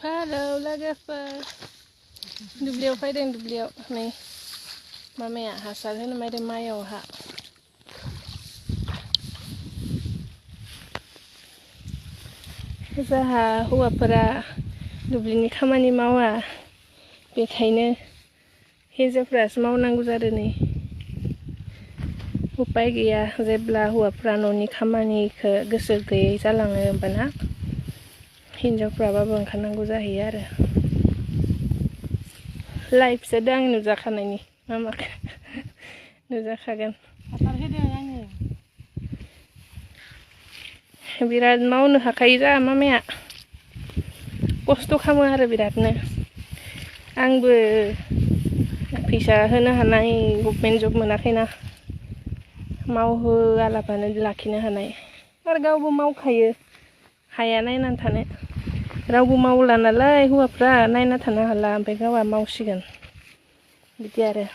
Hello, logofer. Dubliau faidan dubliau nih. Mamaya hasalnya mai da mayo ha. Zaha hौवाफोरा दुब्लिनि खामानि मावा बेखायनो हिन्जावफ्रासो मावनांगौ जादों नै उपाय गैया जेब्ला हौवाफ्रा न'नि खामानिखौ गोसो गैयै जालाङो होमबाना हिन्जावफ्राबाबो ओंखारनांगौ जाहैयो आरो लाइफसो दा आं नुजाखानायनि मामाखौ नुजाखागोन हासार होदों आङो बिराद मावनो हाखायो जा मामाया खस्थ' खालामो आरो बिरादनो आंबो फैसा होनो हानाय गभर्नमेन्ट जब मोनाखैना मावहोआलाबानो लाखिनो हानाय आरो गावबो मावखायो हाया नायनानै थानो रावबो मावला नालाय हौवाफ्रा नायना थानो हाला ओमफ्राय गावहा मावसिगोन बिदि आरो